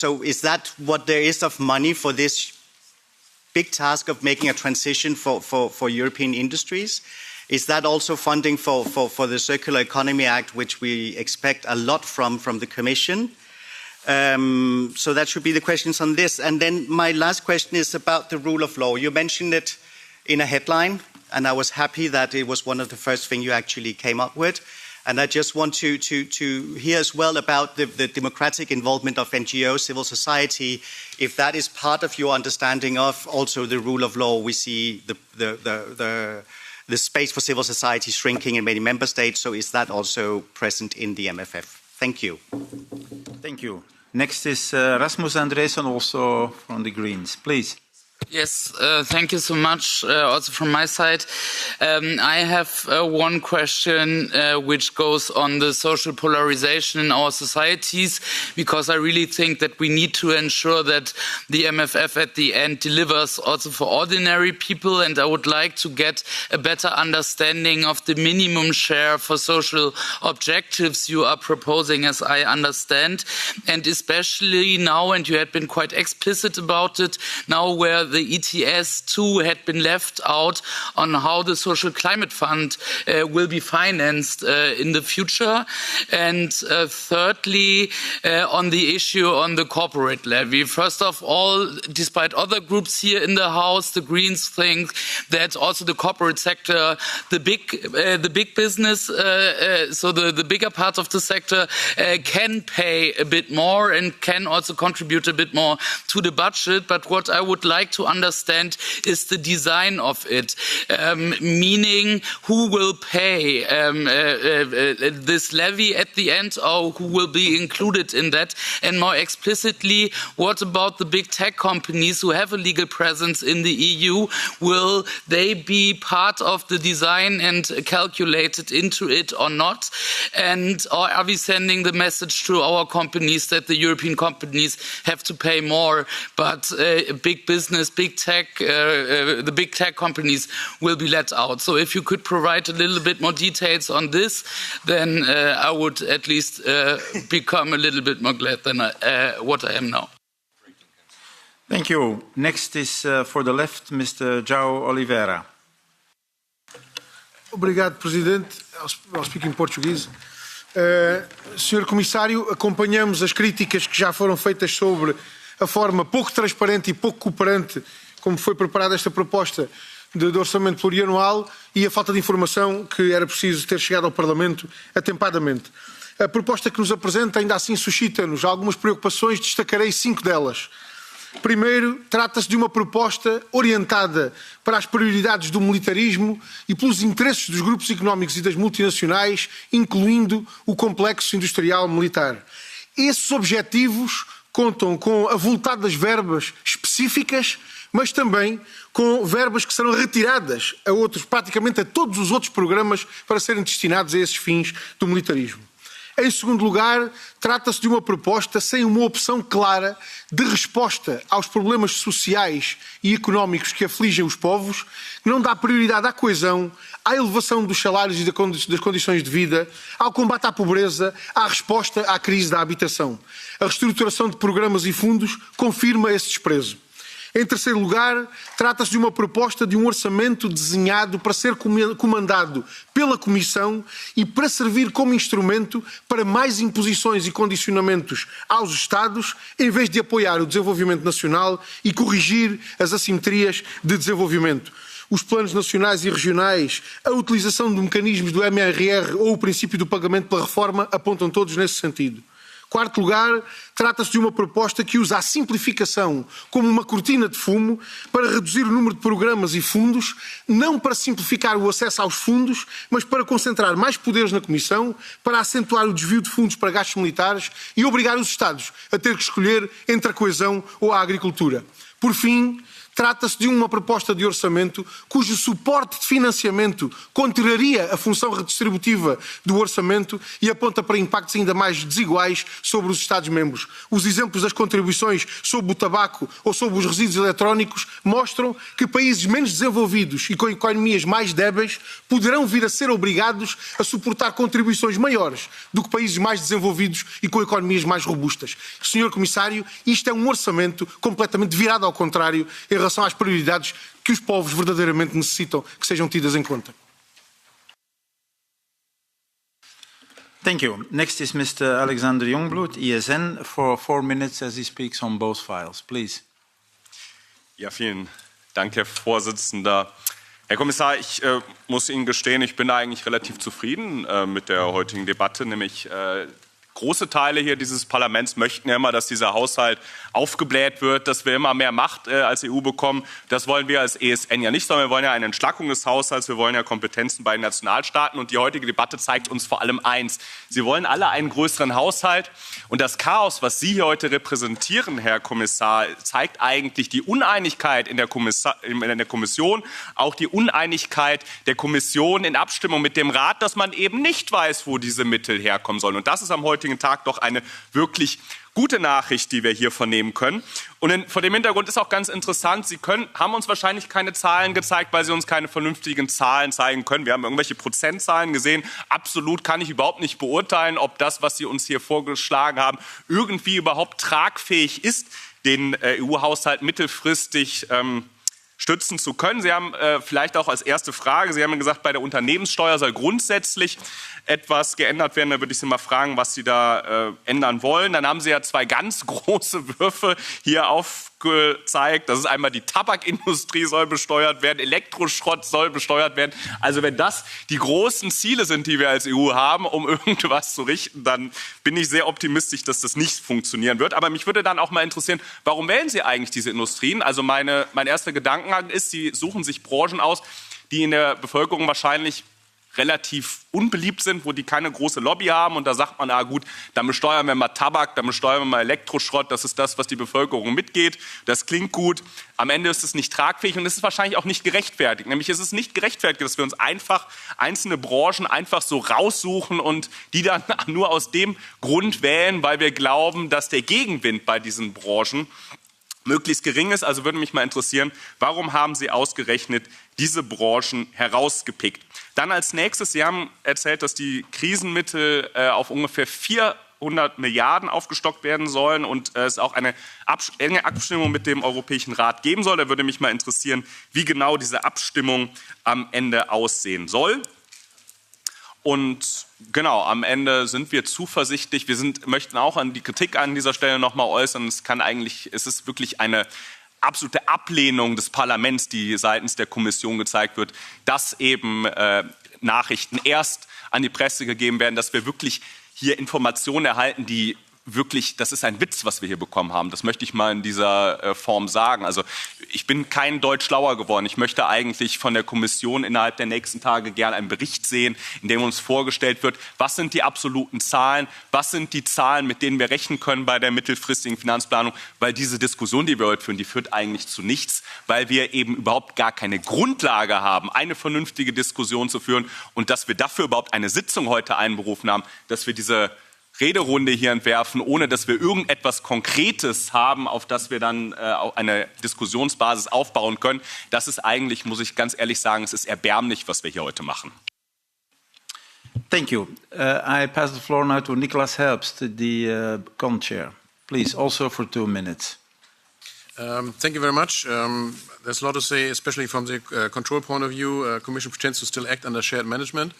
So is that what there is of money for this big task of making a transition for European industries? Is that also funding for the Circular Economy Act, which we expect a lot from the Commission? So that should be the questions on this. And then my last question is about the rule of law. You mentioned it in a headline, and I was happy that it was one of the first things you actually came up with. And I just want to hear as well about the democratic involvement of NGOs, civil society, if that is part of your understanding of also the rule of law. We see the space for civil society shrinking in many member states, so is that also present in the MFF? Thank you. Thank you. Next is Rasmus Andresen, also from the Greens. Please. Yes, thank you so much, also from my side. I have one question which goes on the social polarization in our societies, because I really think that we need to ensure that the MFF at the end delivers also for ordinary people, and I would like to get a better understanding of the minimum share for social objectives you are proposing, as I understand, and especially now, and you had been quite explicit about it, now where the ETS 2 had been left out on how the Social Climate Fund will be financed in the future. And thirdly, on the issue on the corporate levy. First of all, despite other groups here in the House, the Greens think that also the corporate sector, the big business, so the bigger part of the sector can pay a bit more and can also contribute a bit more to the budget. But what I would like to understand is the design of it, meaning who will pay this levy at the end, or who will be included in that, and more explicitly, what about the big tech companies who have a legal presence in the EU? Will they be part of the design and calculated into it or not? And or are we sending the message to our companies that the European companies have to pay more, but big business, big tech, the big tech companies will be let out? So if you could provide a little bit more details on this, then I would at least become a little bit more glad than what I am now. Thank you. Next is for the left, Mr. João Oliveira. Obrigado, Presidente. I'll speak in Portuguese. Senhor Comissário, acompanhamos as críticas que já foram feitas sobre a forma pouco transparente e pouco cooperante como foi preparada esta proposta de orçamento plurianual e a falta de informação que era preciso ter chegado ao Parlamento atempadamente. A proposta que nos apresenta ainda assim suscita-nos algumas preocupações, destacarei 5 delas. Primeiro, trata-se de uma proposta orientada para as prioridades do militarismo e pelos interesses dos grupos económicos e das multinacionais, incluindo o complexo industrial militar. Esses objetivos contam com avultadas verbas específicas, mas também com verbas que serão retiradas a outros, praticamente a todos os outros programas para serem destinados a esses fins do militarismo. Em segundo lugar, trata-se de uma proposta sem uma opção clara de resposta aos problemas sociais e económicos que afligem os povos, que não dá prioridade à coesão, à elevação dos salários e das condições de vida, ao combate à pobreza, à resposta à crise da habitação. A reestruturação de programas e fundos confirma esse desprezo. Em terceiro lugar, trata-se de uma proposta de um orçamento desenhado para ser comandado pela Comissão e para servir como instrumento para mais imposições e condicionamentos aos Estados, em vez de apoiar o desenvolvimento nacional e corrigir as assimetrias de desenvolvimento. Os planos nacionais e regionais, a utilização de mecanismos do MRR ou o princípio do pagamento pela reforma apontam todos nesse sentido. Quarto lugar, trata-se de uma proposta que usa a simplificação como uma cortina de fumo para reduzir o número de programas e fundos, não para simplificar o acesso aos fundos, mas para concentrar mais poderes na Comissão, para acentuar o desvio de fundos para gastos militares e obrigar os Estados a ter que escolher entre a coesão ou a agricultura. Por fim, Trata-se de uma proposta de orçamento cujo suporte de financiamento contraria a função redistributiva do orçamento e aponta para impactos ainda mais desiguais sobre os Estados-membros. Os exemplos das contribuições sobre o tabaco ou sobre os resíduos eletrónicos mostram que países menos desenvolvidos e com economias mais débeis poderão vir a ser obrigados a suportar contribuições maiores do que países mais desenvolvidos e com economias mais robustas. Senhor Comissário, isto é um orçamento completamente virado ao contrário em relação às prioridades que os povos verdadeiramente necessitam que sejam tidas em conta. Thank you. Next is Mr. Alexander Jongbloed, ESN, for 4 minutes as he speaks on both files. Please. Ja, vielen Dank, Herr Vorsitzender. Herr Kommissar, ich muss Ihnen gestehen, ich bin da eigentlich relativ zufrieden mit der heutigen Debatte, nämlich große Teile hier dieses Parlaments möchten ja immer, dass dieser Haushalt aufgebläht wird, dass wir immer mehr Macht als EU bekommen. Das wollen wir als ESN ja nicht, sondern wir wollen ja eine Entschlackung des Haushalts, wir wollen ja Kompetenzen bei den Nationalstaaten. Und die heutige Debatte zeigt uns vor allem eins. Sie wollen alle einen größeren Haushalt. Und das Chaos, was Sie hier heute repräsentieren, Herr Kommissar, zeigt eigentlich die Uneinigkeit in der Kommission, auch die Uneinigkeit der Kommission in Abstimmung mit dem Rat, dass man eben nicht weiß, wo diese Mittel herkommen sollen. Und das ist am heutigen Tag doch eine wirklich gute Nachricht, die wir hier vernehmen können. Und vor dem Hintergrund ist auch ganz interessant, Sie haben uns wahrscheinlich keine Zahlen gezeigt, weil Sie uns keine vernünftigen Zahlen zeigen können. Wir haben irgendwelche Prozentzahlen gesehen. Absolut kann ich überhaupt nicht beurteilen, ob das, was Sie uns hier vorgeschlagen haben, irgendwie überhaupt tragfähig ist, den EU-Haushalt mittelfristig stützen zu können. Sie haben vielleicht auch als erste Frage, Sie haben gesagt, bei der Unternehmenssteuer soll grundsätzlich etwas geändert werden. Da würde ich Sie mal fragen, was Sie da ändern wollen. Dann haben Sie ja 2 ganz große Würfe hier aufgezeigt. Das ist einmal die Tabakindustrie soll besteuert werden, Elektroschrott soll besteuert werden. Also wenn das die großen Ziele sind, die wir als EU haben, um irgendwas zu richten, dann bin ich sehr optimistisch, dass das nicht funktionieren wird. Aber mich würde dann auch mal interessieren, warum wählen Sie eigentlich diese Industrien? Also mein erster Gedankengang ist, Sie suchen sich Branchen aus, die in der Bevölkerung wahrscheinlich relativ unbeliebt sind, wo die keine große Lobby haben. Und da sagt man, na gut, dann besteuern wir mal Tabak, dann besteuern wir mal Elektroschrott. Das ist das, was die Bevölkerung mitgeht. Das klingt gut. Am Ende ist es nicht tragfähig und es ist wahrscheinlich auch nicht gerechtfertigt. Nämlich ist es nicht gerechtfertigt, dass wir uns einfach einzelne Branchen einfach so raussuchen und die dann nur aus dem Grund wählen, weil wir glauben, dass der Gegenwind bei diesen Branchen möglichst gering ist. Also würde mich mal interessieren, warum haben Sie ausgerechnet diese Branchen herausgepickt? Dann als nächstes, Sie haben erzählt, dass die Krisenmittel auf ungefähr 400 Milliarden aufgestockt werden sollen und es auch eine enge Abstimmung mit dem Europäischen Rat geben soll. Da würde mich mal interessieren, wie genau diese Abstimmung am Ende aussehen soll. Und genau, am Ende sind wir zuversichtlich. Wir möchten auch an die Kritik an dieser Stelle noch mal äußern. Es ist wirklich eine absolute Ablehnung des Parlaments, die seitens der Kommission gezeigt wird, dass eben Nachrichten erst an die Presse gegeben werden, dass wir wirklich hier Informationen erhalten, die wirklich, das ist ein Witz, was wir hier bekommen haben. Das möchte ich mal in dieser Form sagen. Also ich bin kein Deutsch schlauer geworden. Ich möchte eigentlich von der Kommission innerhalb der nächsten Tage gerne einen Bericht sehen, in dem uns vorgestellt wird, was sind die absoluten Zahlen, was sind die Zahlen, mit denen wir rechnen können bei der mittelfristigen Finanzplanung, weil diese Diskussion, die wir heute führen, die führt eigentlich zu nichts, weil wir eben überhaupt gar keine Grundlage haben, eine vernünftige Diskussion zu führen und dass wir dafür überhaupt eine Sitzung heute einberufen haben, dass wir diese Rederunde hier entwerfen, ohne dass wir irgendetwas Konkretes haben, auf das wir dann eine Diskussionsbasis aufbauen können. Das ist eigentlich, muss ich ganz ehrlich sagen, es ist erbärmlich, was wir hier heute machen. Thank you. I pass the floor now to Nicolas Helbst, the co-chair. Please, also for 2 minutes. Thank you very much. There's a lot to say, especially from the control point of view. Commission pretends to still act under shared management.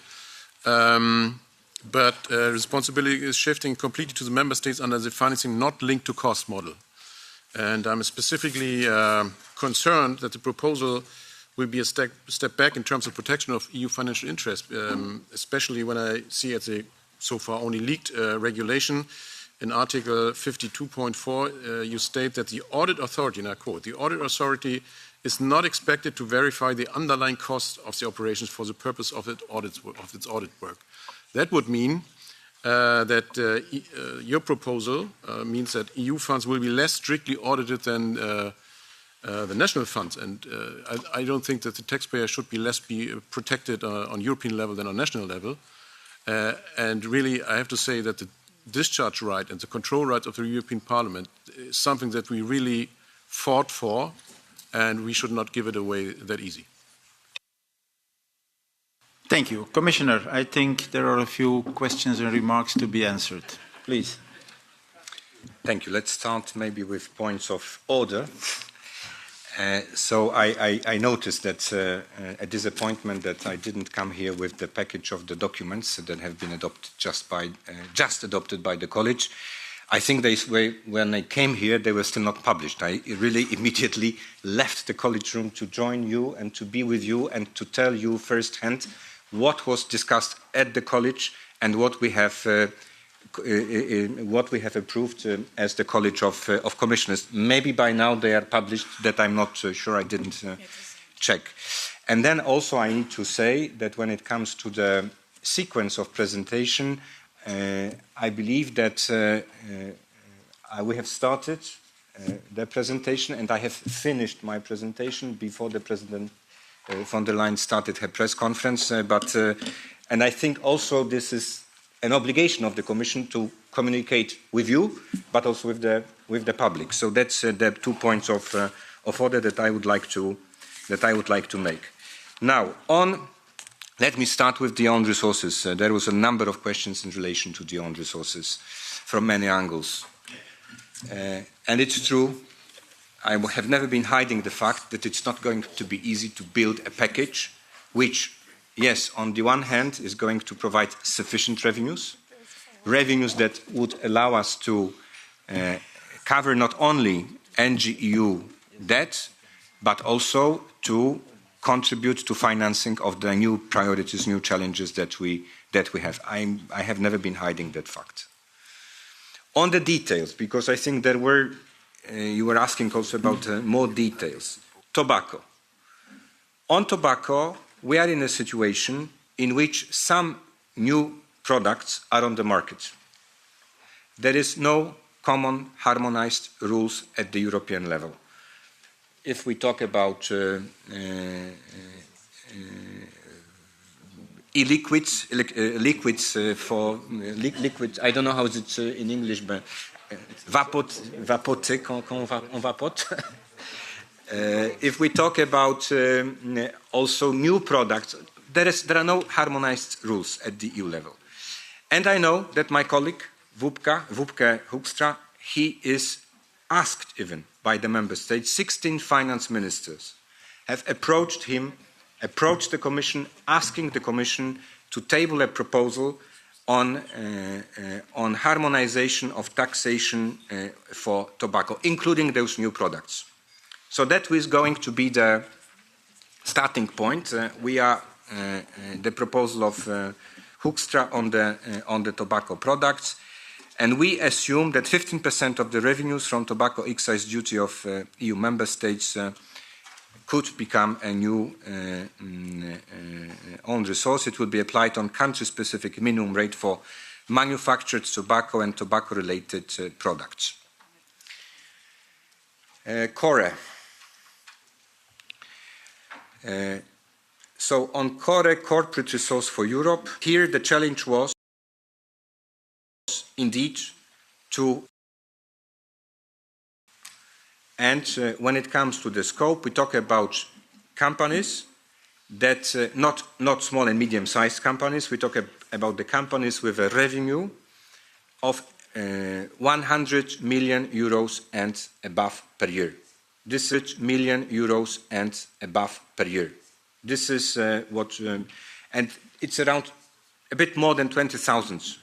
But responsibility is shifting completely to the member states under the financing not linked to cost model. And I'm specifically concerned that the proposal will be a step back in terms of protection of EU financial interest, especially when I see at the so far only leaked regulation. In Article 52.4, you state that the audit authority, and I quote, the audit authority is not expected to verify the underlying costs of the operations for the purpose of its audit work. That would mean that your proposal means that EU funds will be less strictly audited than the national funds. And I don't think that the taxpayer should be less protected on European level than on national level. And really, I have to say that the discharge right and the control rights of the European Parliament is something that we really fought for, and we should not give it away that easy. Thank you. Commissioner, I think there are a few questions and remarks to be answered. Please. Thank you. Let's start maybe with points of order. So I noticed that a disappointment that I didn't come here with the package of the documents that have been adopted just adopted by the college. I think when I came here, they were still not published. I really immediately left the college room to join you and to be with you and to tell you firsthand what was discussed at the college and what we have approved as the College of Commissioners. Maybe by now they are published, that I'm not sure, I didn't check. And then also I need to say that when it comes to the sequence of presentation, I believe that we have started the presentation and I have finished my presentation before the President von der Leyen started her press conference. And I think also this is an obligation of the Commission to communicate with you, but also with the public. So that's the 2 points of order that I would like to make. Now, let me start with the own resources. There was a number of questions in relation to the own resources from many angles, and it's true. I have never been hiding the fact that it's not going to be easy to build a package which, yes, on the one hand is going to provide sufficient revenues that would allow us to cover not only NGEU debt, but also to contribute to financing of the new priorities, new challenges that we have. I have never been hiding that fact. On the details, because I think you were asking also about more details. Tobacco. On tobacco, we are in a situation in which some new products are on the market. There is no common harmonized rules at the European level. If we talk about liquids, I don't know how it's in English, but vapoter quand on vapote. If we talk about also new products, there are no harmonized rules at the EU level. And I know that my colleague, Wopke Hoekstra, he is asked even by the member states. 16 finance ministers have approached the Commission, asking the Commission to table a proposal on harmonization of taxation for tobacco, including those new products. So that is going to be the starting point. We are the proposal of Hoekstra on the tobacco products, and we assume that 15% of the revenues from tobacco excise duty of EU member states could become a new own resource. It will be applied on country-specific minimum rate for manufactured tobacco and tobacco-related products. CORE. So on CORE, corporate resource for Europe, here the challenge was indeed to, and when it comes to the scope, we talk about companies that, not small and medium-sized companies, we talk about the companies with a revenue of 100 million euros and above per year. This is million euros and above per year. This is and it's around a bit more than 20,000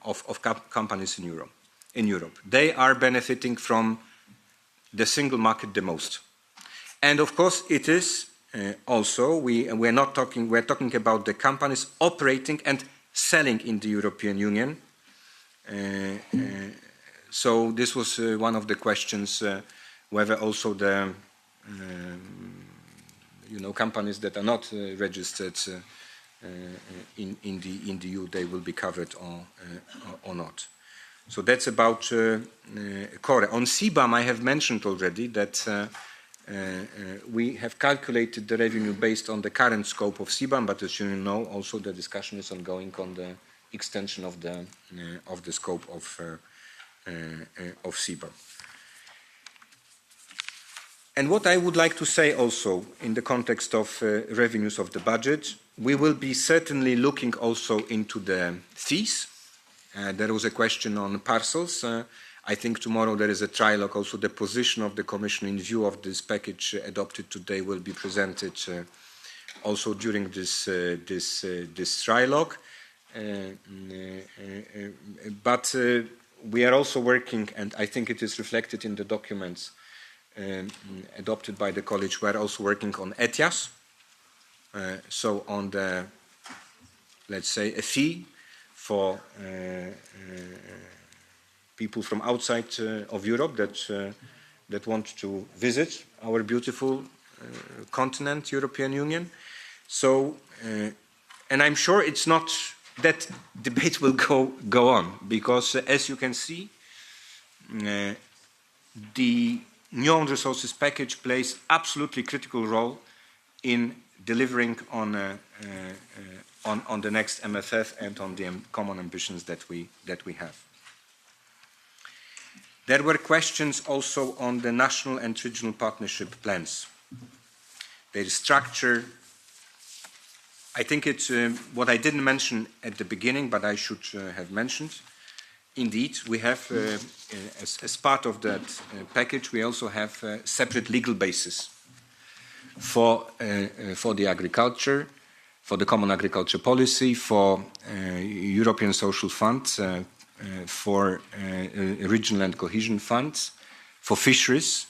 of companies in Europe. They are benefiting from the single market the most. And of course, it is also, we're talking about the companies operating and selling in the European Union. So this was one of the questions, whether also the companies that are not registered in the EU, they will be covered or not. So that's about core. On CBAM, I have mentioned already that we have calculated the revenue based on the current scope of CBAM, but as you know, also the discussion is ongoing on the extension of the scope of CBAM. And what I would like to say also in the context of revenues of the budget, we will be certainly looking also into the fees. There was a question on parcels. I think tomorrow there is a trilogue. Also, the position of the Commission in view of this package adopted today will be presented also during this trilogue. But we are also working, and I think it is reflected in the documents adopted by the College. We are also working on ETIAS, so on the, let's say, a fee for people from outside of Europe that want to visit our beautiful continent, European Union. So, and I'm sure it's not that debate will go on, because as you can see, the new own resources package plays absolutely critical role in delivering on the next MFF and on the common ambitions that we have. There were questions also on the national and regional partnership plans. Their structure, I think it's what I didn't mention at the beginning, but I should have mentioned. Indeed, we have, as part of that package, we also have a separate legal basis for the agriculture, for the common agriculture policy, for European Social Fund, for regional and cohesion funds, for fisheries,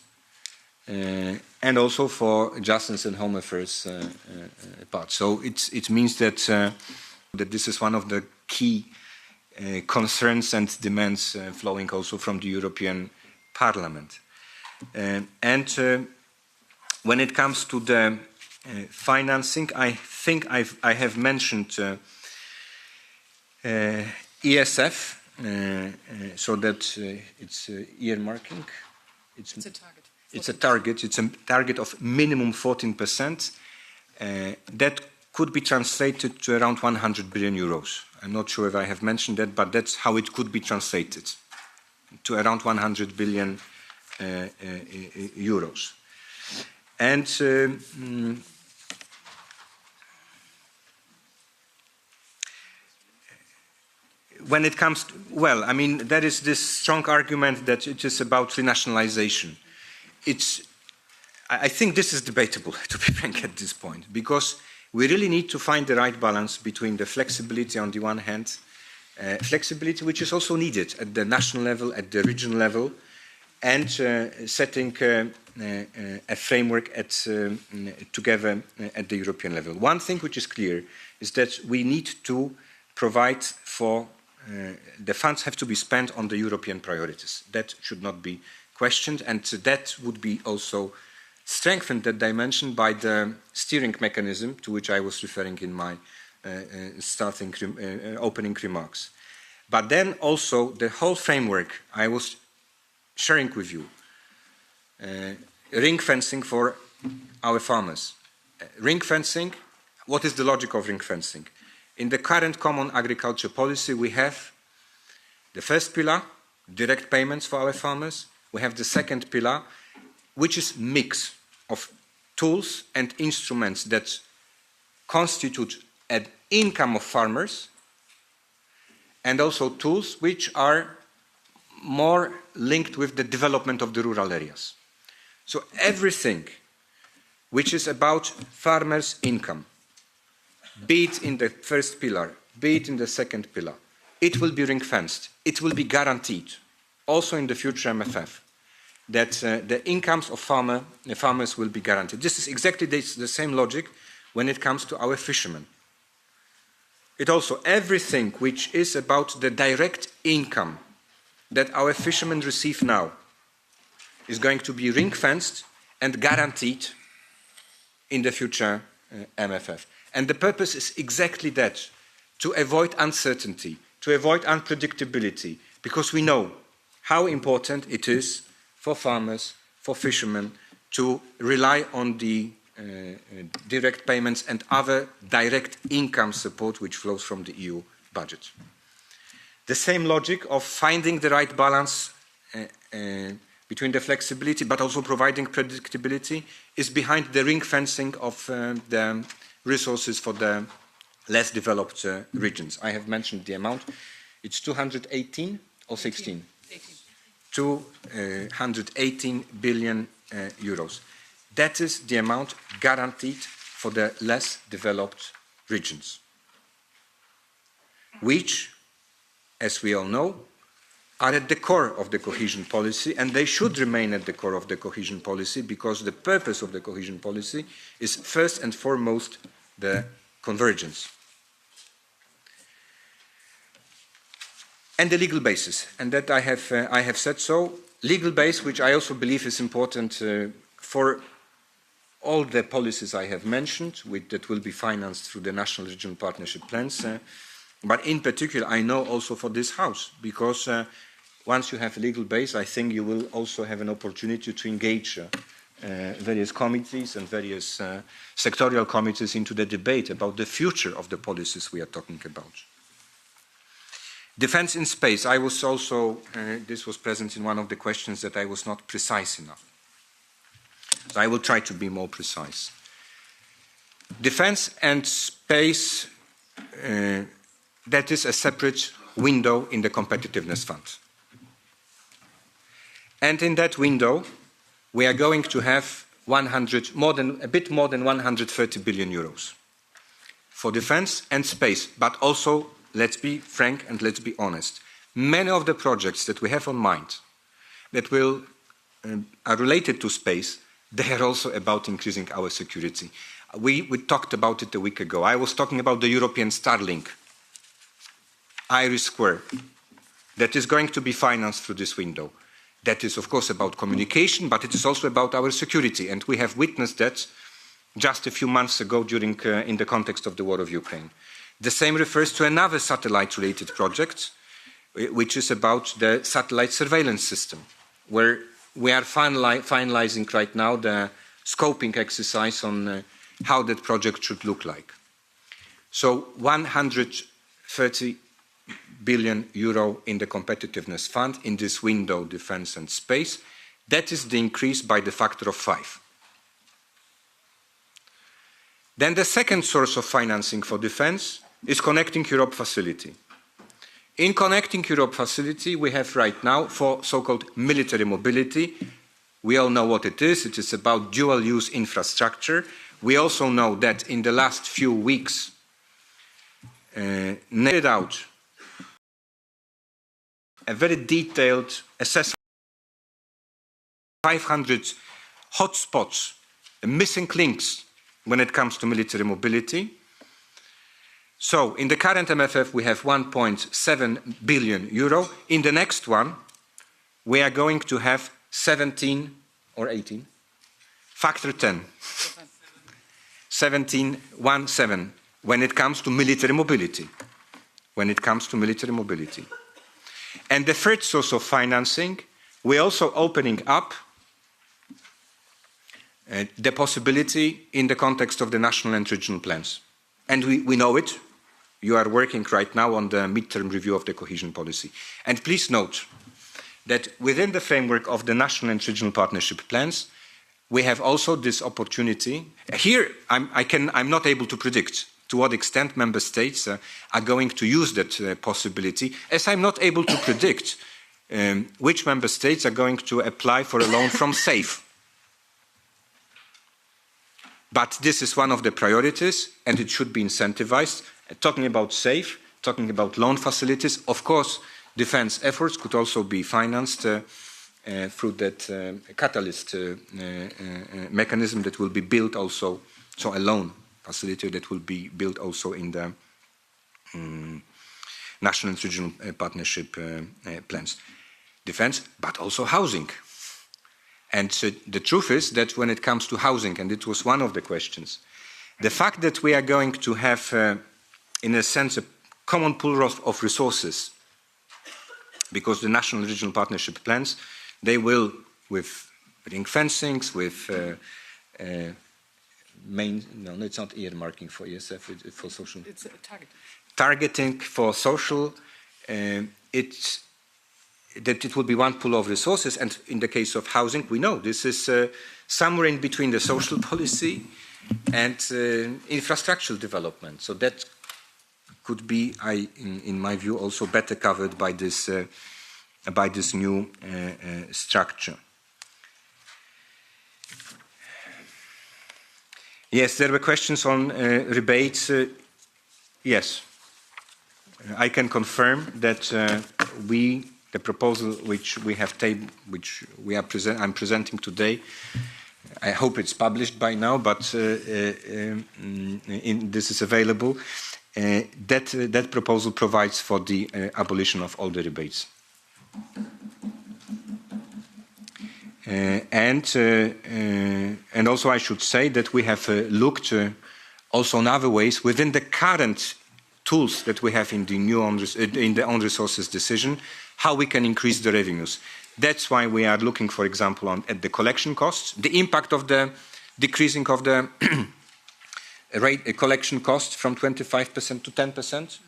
and also for justice and home affairs part. So it means that this is one of the key concerns and demands flowing also from the European Parliament. And when it comes to the financing, I think I have mentioned ESF, so that it's earmarking. It's a target. It's a target. It's a target of minimum 14%. That could be translated to around 100 billion euros. I'm not sure if I have mentioned that, but that's how it could be translated, to around 100 billion euros. And when it comes to, well, I mean, there is this strong argument that it is about renationalization. I think this is debatable, to be frank, at this point, because we really need to find the right balance between the flexibility on the one hand, flexibility which is also needed at the national level, at the regional level, and setting a framework together at the European level. One thing which is clear is that we need to provide for the funds have to be spent on the European priorities. That should not be questioned, and that would be also strengthened, that dimension, by the steering mechanism to which I was referring in my opening remarks. But then also the whole framework I was sharing with you, ring fencing for our farmers. Ring fencing, what is the logic of ring fencing? In the current common agriculture policy, we have the first pillar, direct payments for our farmers. We have the second pillar, which is a mix of tools and instruments that constitute an income of farmers, and also tools which are more linked with the development of the rural areas. So everything which is about farmers' income, be it in the first pillar, be it in the second pillar, it will be ring-fenced. It will be guaranteed, also in the future MFF, that the incomes of farmers will be guaranteed. This is exactly the same logic when it comes to our fishermen. It also, everything which is about the direct income that our fishermen receive now is going to be ring-fenced and guaranteed in the future MFF. And the purpose is exactly that, to avoid uncertainty, to avoid unpredictability, because we know how important it is for farmers, for fishermen, to rely on the direct payments and other direct income support which flows from the EU budget. The same logic of finding the right balance between the flexibility but also providing predictability is behind the ring fencing of the resources for the less developed regions. I have mentioned the amount. It's 218 or 16? 218 billion euros. That is the amount guaranteed for the less developed regions, which, as we all know, are at the core of the cohesion policy, and they should remain at the core of the cohesion policy, because the purpose of the cohesion policy is first and foremost the convergence. And the legal basis, and that I have said so. Legal base, which I also believe is important for all the policies I have mentioned, that will be financed through the national regional partnership plans. But in particular, I know also for this House, because once you have a legal base, I think you will also have an opportunity to engage various committees and various sectorial committees into the debate about the future of the policies we are talking about. Defense in space, I was also, this was present in one of the questions, that I was not precise enough. So I will try to be more precise. Defense and space, that is a separate window in the competitiveness fund. And in that window, we are going to have a bit more than 130 billion euros for defense and space, but also, let's be frank and let's be honest, many of the projects that we have on mind that are related to space, they are also about increasing our security. We talked about it a week ago. I was talking about the European Starlink, IRIS², that is going to be financed through this window. That is, of course, about communication, but it is also about our security. And we have witnessed that just a few months ago in the context of the war of Ukraine. The same refers to another satellite-related project, which is about the satellite surveillance system, where we are finalizing right now the scoping exercise on how that project should look like. So 130 billion euro in the competitiveness fund in this window, defense and space. That is the increase by the factor of 5. Then the second source of financing for defense is Connecting Europe facility. In Connecting Europe facility, we have right now for so-called military mobility. We all know what it is. It is about dual-use infrastructure. We also know that in the last few weeks, netted out a very detailed assessment of 500 hotspots, missing links when it comes to military mobility. So in the current MFF, we have 1.7 billion euro. In the next one, we are going to have 17 or 18, factor 10, 17 when it comes to military mobility. And the third source of financing, we're also opening up the possibility in the context of the national and regional plans. And we know it. You are working right now on the midterm review of the cohesion policy. And please note that within the framework of the national and regional partnership plans, we have also this opportunity. Here, I'm not able to predict to what extent member states are going to use that possibility, as I'm not able to predict which member states are going to apply for a loan from SAFE. But this is one of the priorities, and it should be incentivized. Talking about SAFE, talking about loan facilities, of course, defense efforts could also be financed through that catalyst mechanism that will be built also, so a loan facility that will be built also in the national and regional partnership plans. Defense, but also housing. And the truth is that when it comes to housing, and it was one of the questions, the fact that we are going to have, in a sense, a common pool of resources because the national regional partnership plans, they will, with ring fencings, with no, it's not earmarking for ESF, it's for social. It's targeting. Targeting for social, that it will be one pool of resources, and in the case of housing, we know this is somewhere in between the social policy and infrastructural development. So that could be, in my view, also better covered by this new structure. Yes, there were questions on rebates. Yes, I can confirm that the proposal which we have I'm presenting today, I hope it's published by now, but this is available. That proposal provides for the abolition of all the rebates. And also I should say that we have looked also in other ways within the current tools that we have in the new in the own resources decision, how we can increase the revenues. That's why we are looking, for example, at the collection costs, the impact of the decreasing of the collection cost from 25% to 10%.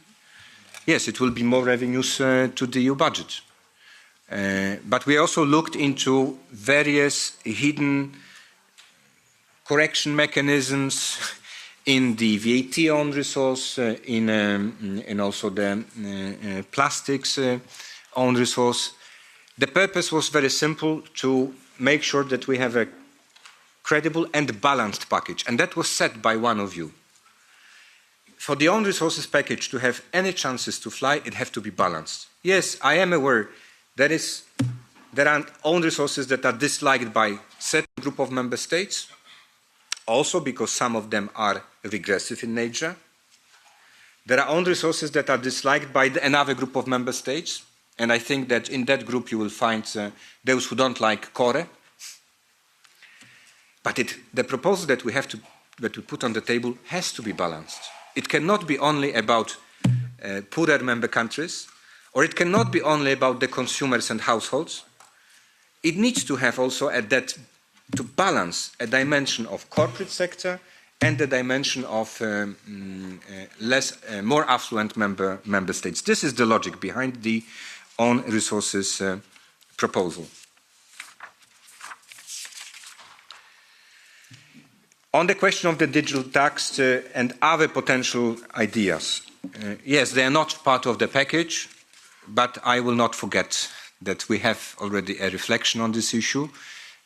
Yes, it will be more revenues to the EU budget. But we also looked into various hidden correction mechanisms in the VAT on resource, in also the plastics on resource. The purpose was very simple, to make sure that we have a credible and balanced package, and that was set by one of you. For the own resources package to have any chances to fly, it has to be balanced. Yes, I am aware there are own resources that are disliked by a certain group of member states, also because some of them are regressive in nature. There are own resources that are disliked by another group of member states, and I think that in that group you will find those who don't like core. But the proposal that we put on the table has to be balanced. It cannot be only about poorer member countries, or it cannot be only about the consumers and households. It needs to have also to balance a dimension of corporate sector and the dimension of more affluent member states. This is the logic behind the own resources proposal. On the question of the digital tax and other potential ideas, yes, they are not part of the package, but I will not forget that we have already a reflection on this issue,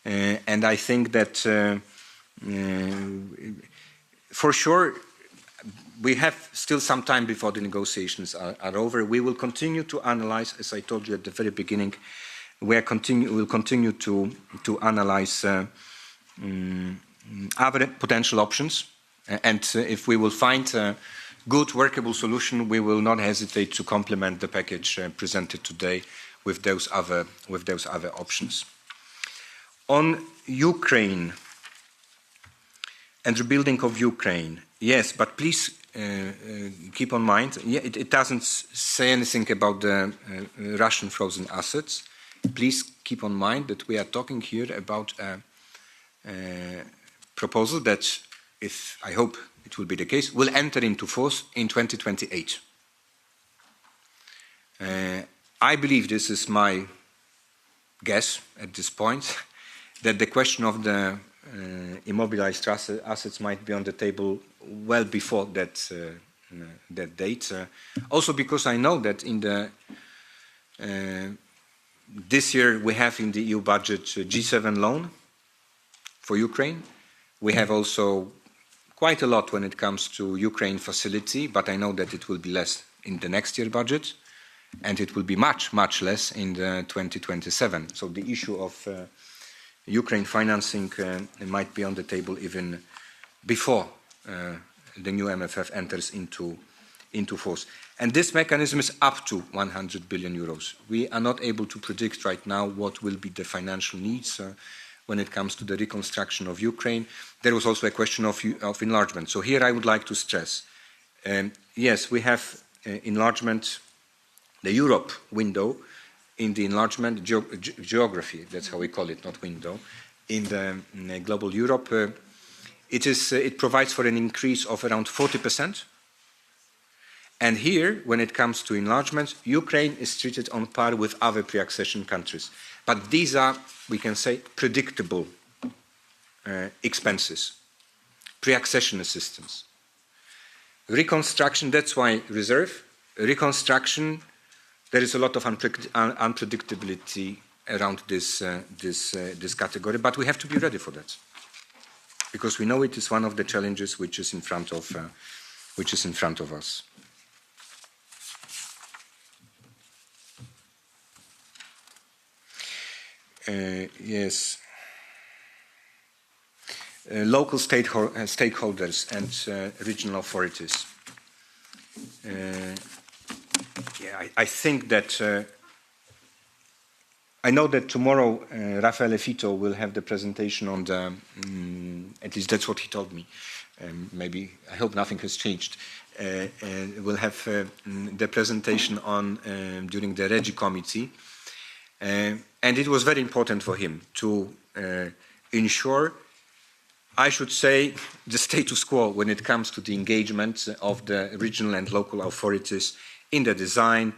and I think that for sure we have still some time before the negotiations are over. We will continue to analyze, as I told you at the very beginning, we will continue to analyze other potential options, and if we will find a good workable solution, we will not hesitate to complement the package presented today with those other options. On Ukraine and rebuilding of Ukraine, yes, but please keep in mind, it doesn't say anything about the Russian frozen assets. Please keep in mind that we are talking here about a proposal that, if I hope it will be the case, will enter into force in 2028. I believe, this is my guess at this point, that the question of the immobilized assets might be on the table well before that date. Also because I know that in this year we have in the EU budget G7 loan for Ukraine. We have also quite a lot when it comes to Ukraine facility, but I know that it will be less in the next year budget, and it will be much, much less in the 2027. So the issue of Ukraine financing might be on the table even before the new MFF enters into force. And this mechanism is up to 100 billion euros. We are not able to predict right now what will be the financial needs when it comes to the reconstruction of Ukraine. There was also a question of enlargement. So here I would like to stress, yes, we have enlargement, the Europe window in the enlargement geography, that's how we call it, not window, in the global Europe, it provides for an increase of around 40%. And here, when it comes to enlargement, Ukraine is treated on par with other pre-accession countries. But these are, we can say, predictable expenses, pre-accession assistance. Reconstruction, that's why reserve. Reconstruction, there is a lot of unpredictability around this category, but we have to be ready for that, because we know it is one of the challenges which is in front of us. Yes. Local stakeholders and regional authorities. I think that I know that tomorrow Raffaele Fitto will have the presentation on the, at least that's what he told me. Maybe, I hope nothing has changed. We'll have the presentation on during the Regi committee. And it was very important for him to ensure, I should say, the status quo when it comes to the engagement of the regional and local authorities in the design,